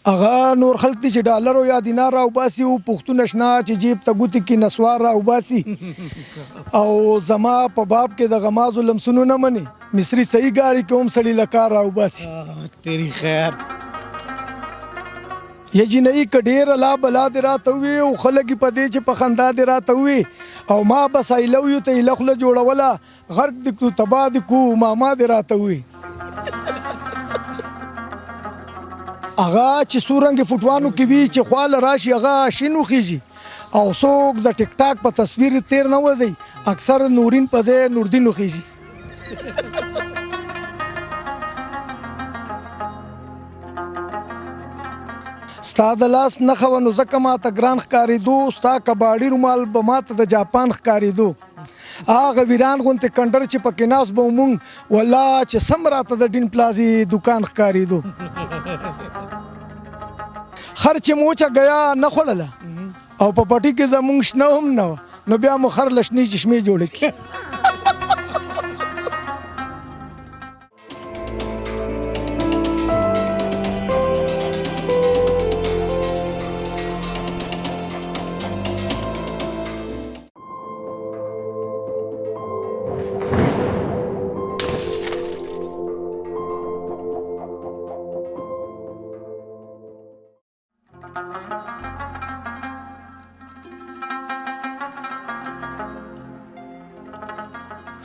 هغه نور خلک دي چې ډالر او یا دینار راوباسي او پښتون شنا چې جیب ته ګوتې کې نسوار راوباسي او زما په باب کې د غمازو لمسونو نه مني مصري صحیح ګاړي کې هم سړي له کار راوباسي تیری خیر یا جنۍ که ډېره لا بلا دې راته ووي او خلک یې په دې چې په خندا دې راته ووي او ما بس ایلویو ته ایله خوله جوړوله غرق دې کړو تباه دې کړو ماما دې راته ووي هغه چې څو رنګې فوټوانو کې وي چې خواله راشي هغه شین وخیږي او څوک د ټیک ټاک په تصویر تیر نه وځي اکثر نورین په ځای نوردین وخیږي ستا د لاس نښه وه نو ځکه ماته ګران ښکارېدو ستا کباړي رومال به ماته د جاپان ښکارېدو هغه ویران غوندې کنډر چې پکې ناست به مونږ والله چې سم راته د ډین پلازي دکان ښکارېدو خر چې موچه ګیا نه خوړله او په پټي کې زمونږ شنه هم نه وه نو بیا مو خر له شنې چشمې جوړې کړي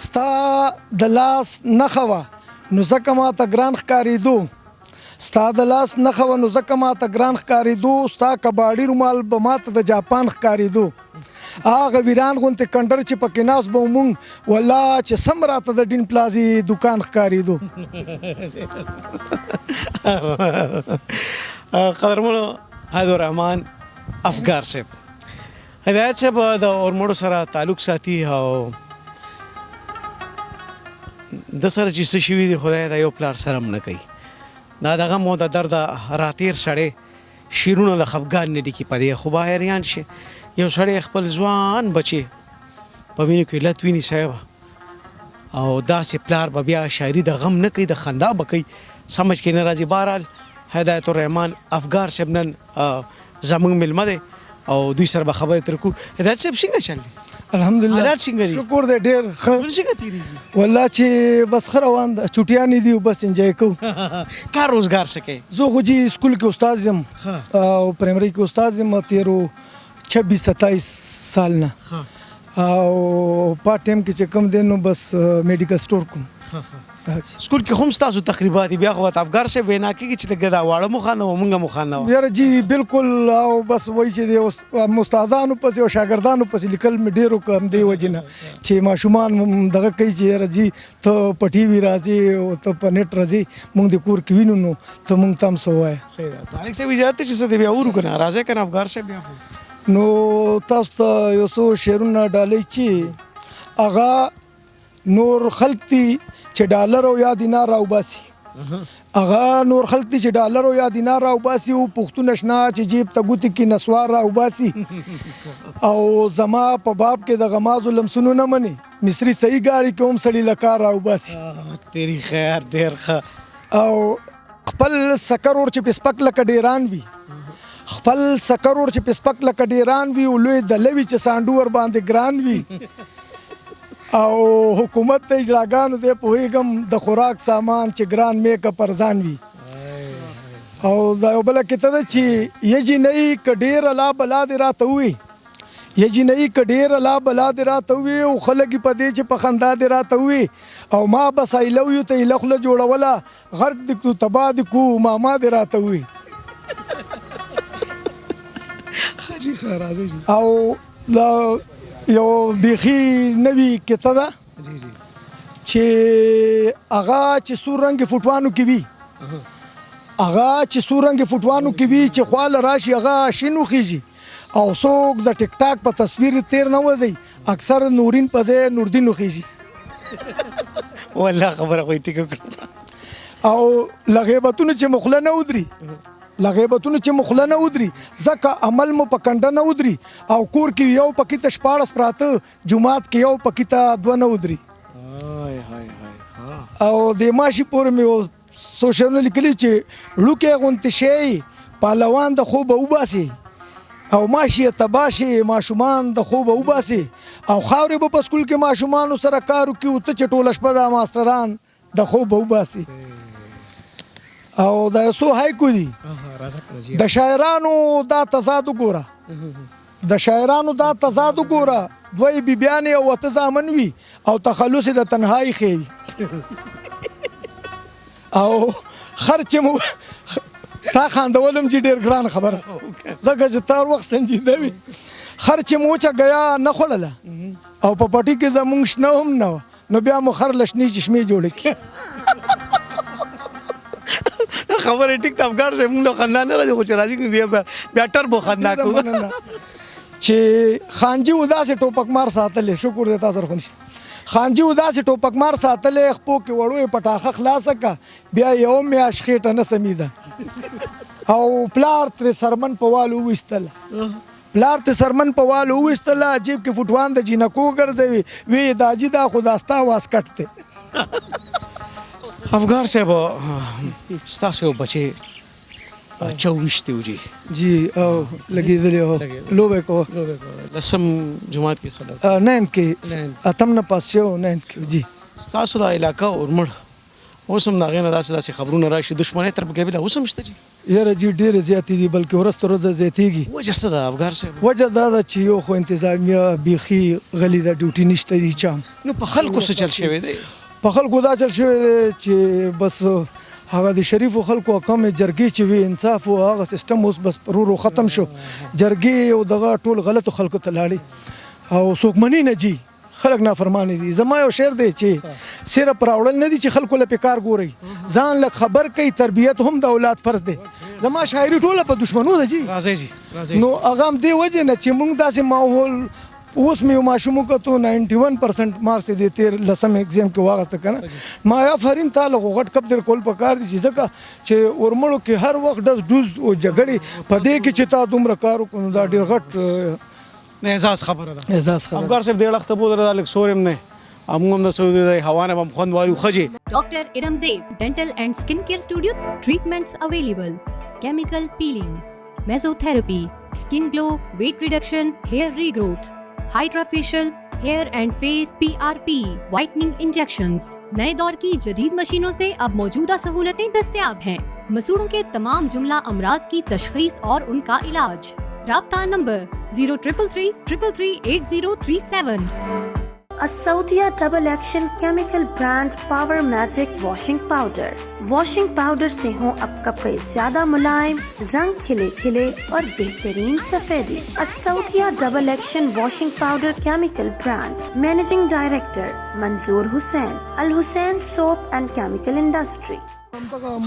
ستا د لاس نښه وه نو ځکه ماته ګران ښکارېدو ستا د لاس نښه وه نو ځکه ماته ګران ښکارېدو ستا کباړي رومال به ماته د جاپان ښکارېدو هغه ویران غوندې کنډر چې پکې ناست به مونږ والله چې سم راته د ډین پلازي دکان ښکارېدو قدرمنو هادو رحمان افګار صاحب هدایت صاحب د اورمړو سره تعلق ساتي او د سره چې څه شوي دي خدای د یو پلار سره هم نه کوي دا دغه مو د درد راتیر سړی شیرونه د خفګان نه ډکي په دې خو به حیران شي یو سړی خپل ځوان بچي په وینو کې لت ویني صاحب او داسې پلار به بیا شاعري د غم نه کوي د خندا به کوي سمجھ کې نه راځي بهرحال هدایت الرحمان افګار صاحب نن زموږ میلمه دی او دوی سره به خبرې تر کوو هدایت صاحب څنګه چل دی الحمدلله حالات څنګه دي شکر دی ډېر ښه څنګه تیریږي والله چې بس ښه روان ده چوټیانې دي او بس انجوای کوو کار روزګار څه کوي زه خو جي سکول کې استاد یم او پرایمري کې استاد یم تیرو 26-27 سال نه او پارت ټایم کې چې کم دی نو بس میډیکل سټور کوم سکول کې هم ستاسو تقریبات بیا خو افګار صاحب وینا کوي چې لږ دا واړه مخانه او مونږه مخانه یاره جی بالکل او بس وایي چې د استادانو پسې او شاګردانو پسې لیکل مې ډېرو کم دی وجې نه چې ماشومان دغه کوي چې یاره جی ته په ټي وي راځې او ته په نیټ راځې مونږ د کور کې وینو نو ته مونږ ته هم څه ووایه صحیح ده طارق صاحب اجازه چې څه دی بیا ورو که نه راځئ که نه افګار صاحب بیا نو تاسو ته یو څو شعرونه ډالۍ چې هغه نور خلک دي چې ډالر او یا دینار راوباسي هغه نور خلک دي چې ډالر او یا دینار راوباسي او پښتون شنا چې جیب ته ګوتې کې نسوار راوباسي او زما په باب کې د غمازو لمسونو نه مني مصري صحیح ګاړي کې هم سړي له کار راوباسي تیری خیر ډېر ښه او خپل سکر اور چې په سپک لکه ډیران وي خپل سکر اور چې په سپک لکه ډیران وي او لوی د لوي چې سانډو ور باندې ګران وي او حکومت ته اجلاګانو دی پوهېږم د خوراک سامان چې ګران میک اپ ارزان وي او دا یو بله کته ده چې یجی نه که ډېره لا بلا دې راته ووي یجی نه که ډېره لا بلا دې راته ووي او خلک په دې چې په خندا دې راته ووي او ما بس ایلویو ته ایله خوله جوړوله غرق دې کړو تباه دې کړو ماما دې راته ووي او دا یو بیخي نوي کته ده چې هغه چې څو رنګې فوټوانو کې وي هغه چې څو رنګې فوټوانو کې وي چې خواله راشي هغه شین وخیږي او څوک د ټیک ټاک په تصویر تیر نه وځي اکثر نورین په ځای نوردین وخیږي والله خبره خو یې ټیکه کړه او له غیبتونو چې مخله نه ودري لغیبتونو چې مخله نه ودري ځکه عمل مو په کنډه نه ودري او کور کې یو پکې ته 14 پراته جمعات کې یو پکې ته 2 نه ودري او د ماشي پورې مې سوشل لیکلي چې لوکې غونتې شي پهلوان د خوبه وباسي او ماشي تباشي ماشومان د خوبه وباسي او خاورې به په سکول کې ماشومانو سره کار وکړي او ته چې ټوله شپه دا ماسټران د خوبه وباسي. او دا یو څو هایکو دي د شاعرانو دا تضاد وګوره د شاعرانو دا تضاد وګوره دوی بیبیانې او اته زامن وي او تخلص د تنهایی ښیي او خرچ مو تا خاندولم چې ډېر ګران خبره ځکه چې تار وخت سنجیده وي خرچ مو وچه ګیا نه خوړله او په پټي کې زمونږ شنه هم نه وه نو بیا مو خر له شنې چشمې جوړې کړي. خبره ټیک ته افغان صاحب موږ له خندا نه راځي خو چې راځي بیا ټربو خندا کوو چې خانجي و داسې ټوپک مار ساتلې شکر دی تا سره خو نشته خانجي و داسې ټوپک مار ساتلې خپو کې وړو یې پټاخه خلاصه کړه بیا یو میاشت خېټه نه سمیده او پلار ترې سرمن په وال وویستله پلار ته سرمن په وال وویستله جیب کې فوټوان د جینکو ګرځوي وی دا جي دا خو دا ستا واسکټ دی. افغان صاحب ستاسو یو بچی 24 دی جی جی او لګېدلی او لوبې کوه لسم جماعت کې سره 9 کې اتم نه پاس شو 9 کې جی ستاسو دا علاقه ورمړ اوس هم د هغې نه داسې خبرونه راشي دښمنۍ تر مقابله اوس هم شته جی یاره جی ډېرې زیاتې دي بلکې ورځ تر ورځه زیاتېږي. وجه څه ده افغان صاحب؟ وجه دا ده چې یو خو انتظامیه بیخي غلي ده ډیوټي نشته دي چا نو په خلکو څه چل شوی دی؟ په خلکو دا چل شوی دی چې بس هغه د شریفو خلکو کمې جرګې چې وي انصاف او هغه سیستم اوس بس ورو ختم شو جرګې او دغه ټول غلطو خلکو ته لاړې او څوک مني نه جي خلک نافرمانه دي. زما یو شعر دی چې صرف راوړل نه دي چې خلکو له پکار ګوري ځان لک خبر کوي تربیت هم د اولاد فرض دی. زما شاعري ټوله په دشمنو ده جی راځي جی نو هغه هم دې وجې نه چې موږ داسې ماحول اوس مې یو ماشوم وکتو 91% مارکس یې د تېر لسم ایگزام کې واغسته که نه ما آفرین تا له خو غټ کپ در کول پکار دي چې ځکه چې ورمړو کې هر وخت ډز ډوز او جګړې په دې کې چې تا دومره کار وکړو نو دا ډېر غټ اعزاز خبره ده اعزاز خبره افغان صاحب ډېر وخته بودره دا لږ سورم نه همون هم د سعودي د هوا نه هم خوند والو ښه جي Dr. Iram Zaid Dental and Skin Care Studio. Treatments available: chemical peeling, mesotherapy, skin glow, weight reduction, hair regrowth, hydrofacial, hair and face PRP, whitening injections. नए दौर की जदीद मशीनों से अब मौजूदा सहूलतें दस्तयाब हैं. मसूड़ों के तमाम जुमला अमराज की तशखीस और उनका इलाज. राब्ता नंबर 0333338037. Asaudia Double Action Chemical Brand Power Magic Washing Powder. Washing powder से हों अब कपड़े ज्यादा मुलायम, रंग खिले खिले और बेहतरीन सफेदी. असौदिया double action washing powder chemical brand. Managing director Manzoor Hussain. Al Hussain soap and chemical industry.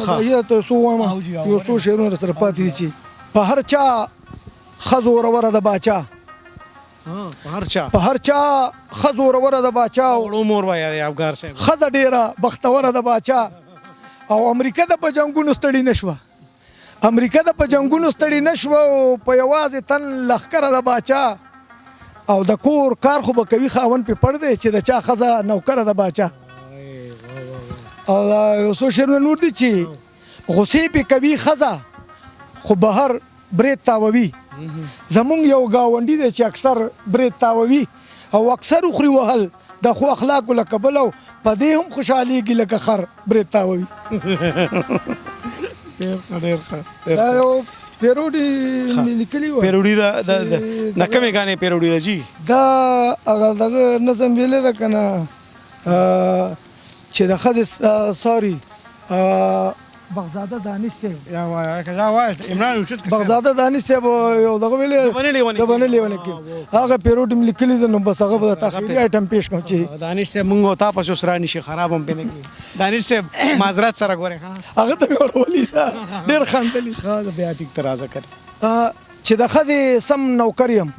مزایت سو واما یو څو شعرونه سره پاتې دي چې په هر چا ښځو وروره د باچا په هر چا ښځو وروره د باچا وړو مور وایه دی افغان صاحب ښځه ډېره بختوره د باچا او امریکا د په جنګونو ستړي نه شوه امریکا د په جنګونو ستړي نه شوه او په یوازې تن لښکره د باچا او د کور کار خو به کوي خاوند پې پړ دی چې د چا ښځه نوکره د باچا او دا یو څو شعرونه نور دي چې غصې پې کوي ښځه خو بهر برید تاووي زمونږ یو ګاونډي دی چې اکثر برید تاووي او اکثر وخوري وهل د ښو اخلاقو له کبله او په دې هم خوشحالېږي لکه خر برید تاووي دا یو پیروډي مې لیکلي وه پیروډي د کومې ګانې پیروډي ده جي دا هغه دغه نظم ویلی ده که نه چې د ښځې ساري بغزاده دانش صاحب بغزاده دانش صاحب یو دغه ویلې زبانه لیونې کې هغه پیروډ مې لیکلي ده نو بس هغه به د تاخیري آیټم پیش کوم چې دانش صاحب مونږ او تا پس اوس راني شي خراب هم پې نه کړي دانش صاحب معذرت سره ګورې هغه ته مې ورولي ډېر خندلي بیا ټیک ته راځه کړ چې د ښځې سم نوکر یم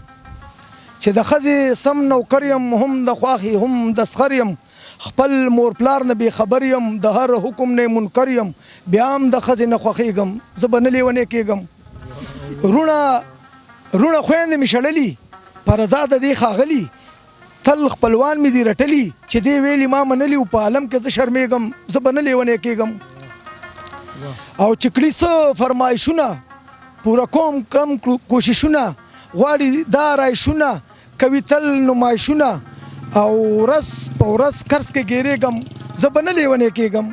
چې د ښځې سم نوکر یم هم د خواښې هم د سخر یم خپل مور پلار نه بې خبر یم د هر حکم نه منکر یم بیا هم د ښځې نه خوښېږم زه به نه لیونی کېږم روڼه خویندې مې شړلي په رضا د دې ښاغلي تل خپلوان مې دي رټلي چې دې ویلي ما منلي او په عالم کې زه شرمېږم زه به نه لیونی کېږم او چې کړي څه فرمایشونه پوره کوم کم کوششونه غواړي دا رایشونه کوي تل نمایشونه او ورځ په ورځ کرس کې ګیرېږم زه به نه لیونی کېږم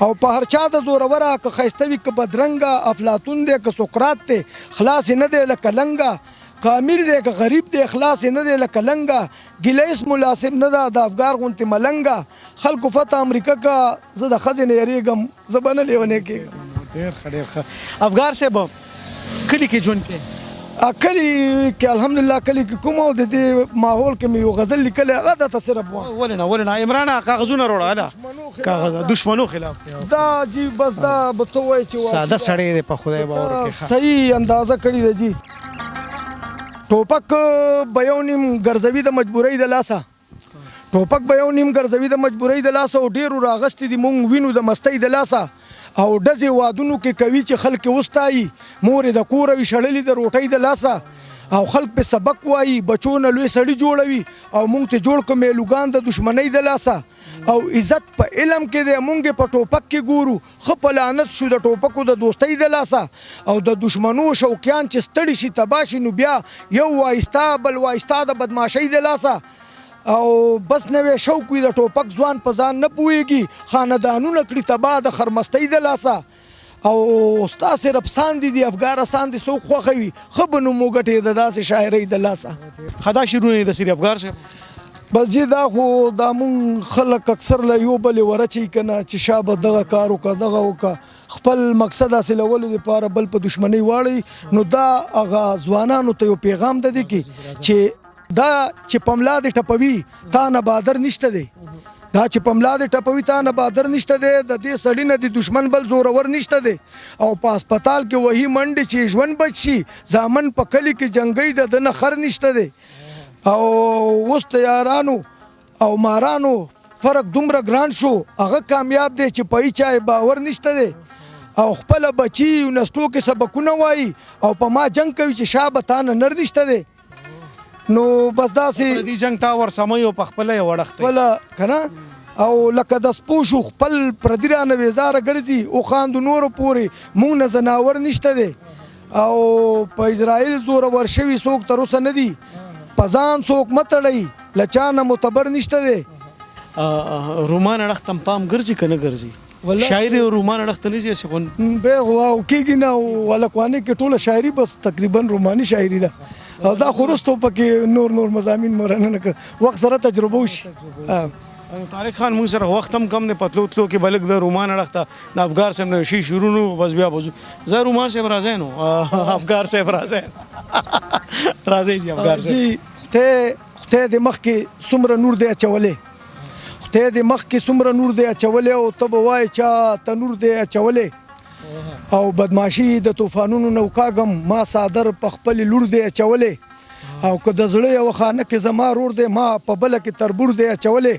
او په هر چا د زوروره که ښایسته وي که بدرنګه افلاطون دی که سقراط دی خلاص یې نه دی لکه لنګه که امیر دی که غریب دی خلاص یې نه دی لکه لنګه ګیله هېڅ مناسب نه ده د افګار غوندې ملنګه خلکو فتح امریکا که زه د ښځې نه یېرېږم زه به نه لیونی کېږم. ډېر ښه ډېر ښه. افګار صاحب کلي کې ژوند کوي؟ کلی کې الحمدلله کلی کې کوم او د دې ماحول کې مې یو غزل لیکلی هغه درته صرف وایم. ولې نه ولې نه عمرانه کاغذونه وروړه هله کاغذ دشمنو خلاف دا جی بس دا به ته وایې چې ساده سړی دی په خدای باور کې ښه. صحیح اندازه کړې ده جی. ټوپک به یو نیم ګرځوي د مجبورۍ د لاسه ټوپک به یو نیم ګرځوي د مجبورۍ د لاسه او ډېرو راغستې دي مونږ وینو د مستۍ د لاسه او ډزې وادونو کې کوي چې خلک یې وستایي مورې د کوره وي شړلې د روټۍ د لاسه او خلک پې سبق وایي بچو نه لوی سړي جوړوي او مونږ ته جوړ کړو میلوګان د دشمنۍ د لاسه او عزت په علم کې دی مونږ په ټوپک کې ګورو ښه په لعنت شو د ټوپکو د دوستۍ د لاسه او د دشمنو شوقیان چې ستړي شي تباه شي نو بیا یو وایستا بل وایستا د بدماشۍ د لاسه او بس نوې شوق وي د ټوپک ځوان په ځان نه پوهېږي خاندانونه کړي تباه د خرمستۍ د لاسه او ستا صرف ساندې دي افګاره ساندې څوک خوښوي ښه به نوم وګټې د داسې شاعرۍ د لاسه. خدا شیرونه د سری افګار صاحب بس جی دا خو دا مونږ خلک اکثر له یو بلې ورچي که نه چې شا به دغه کار وکړه دغه وکړه خپل مقصد حاصلولو دپاره بل په دشمنۍ واړوي نو دا هغه ځوانانو ته یو پیغام ده دی چې دا چې پملا دې ټپوي تا نه بادر نشته دی دا چې پملا دې ټپوي تا نه بادر نشته دی د دې سړي نه د دشمن بل زورور نشته دی او په هسپتال کې وهي منډې چې ژوند بچ شي زامن په کلي کې جنګۍ د ده نه خر نشته دی او اوس د یارانو او مارانو فرق دومره ګران شو هغه کامیاب دی چې په هیچا یې باور نشته دی او خپله بچي نستو کې سبقونه وایي او په ما جنګ کوي چې شا به تا نه نر نشته دی نو بس داسې دې جنګ تا ورسموي او په خپله یې وړښتی خپله که نه او لکه د سپو شو خپل پردي رانه ویزاره ګرځي او خاندو نورو پورې مونږ نه ځناور نشته دی او په اسرائیل زورور شوي څوک تر اوسه نه دي په ځان څوک مه تړئ له چا نه معتبر نشته دی. رومان اړخ ته پام ګرځي که نه ګرځي؟ شاعري او رومان اړخ ته نه ځي هسې خو بیا خو کېږي نه او هلکوانۍ کې ټوله شاعري بس تقریبا روماني شاعري ده او دا خو وروستو پکې نور مضامین مرننه که وخت سره تجربه وشي. طارق خان موږ سره وخت هم کم دی په تلو تلو کې بلک د رومان اړخ ته د افګار صاحب نه شي شروع نو بس بیا بزو زه رومان صاحب راځی نو افګار صاحب راځی راځئ جي افګار صاحب. جی خدای دې مخکې څومره نور دی اچولی خدای دې مخکې څومره نور دی اچولی او ته به وایې چا تنور دی اچولی او بدماشي د طوفانونو نه وکاږم ما صادر په خپلې لور دی اچولی او که د زړه یوه خانه کې زما رور دی ما په بله کې تربور دی اچولی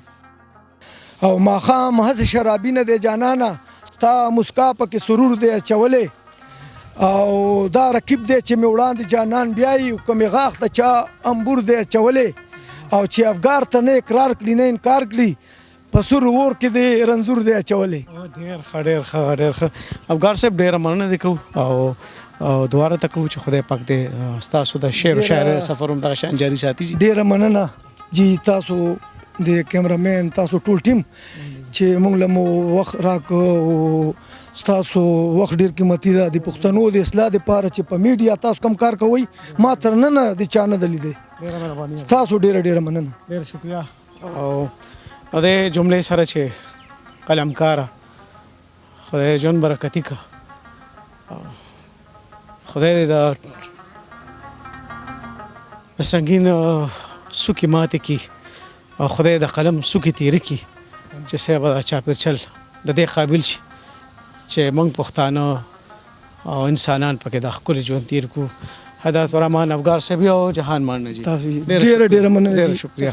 او ماښام هسې شرابي نه دی جانانه ستا مسکا پکې سرور دی اچولی او دا رقیب دی چې مې وړاندې جانان بیایي او که مې غاښ ته چا امبور دی اچولی او چې افګار ته نه اقرار کړي نه انکار کړي په سور اور کې دی رنځور دی اچولی. ډېر ښه ډېر ښه ډېر ښه افګار صاحب ډېره مننه دې کوو او دوباره ته کوو چې خدای پاک دې ستاسو د شعر و شاعرۍ سفر هم دغه شان جاري ساتي. ډېره مننه جی تاسو د کیمرامین تاسو ټول ټیم چې موږ له مو وخت راکړ او ستاسو وخت ډېر قیمتي ده د پښتنو د اصلاح دپاره چې په میډیا تاسو کوم کار کوئ ما تر ننه د چا نه ده لیدی. ستاسو ډېره مننه. ډېر شکریه. او دې جملې سره چې قلمکاره خدای ژوند برکتي که خدای دې د سنګین څوکې ماتې کړي او خدای د قلم څوکې تېره کړي چې صاحب د چاپېرچل د دې قابل شي چې موږ پښتانه او انسانان پکې د ښکلي ژوند تېر کړو. هدایت الرحمن افګار صاحب او جهان مانه جي ډېره مننه. ډېر شکریه.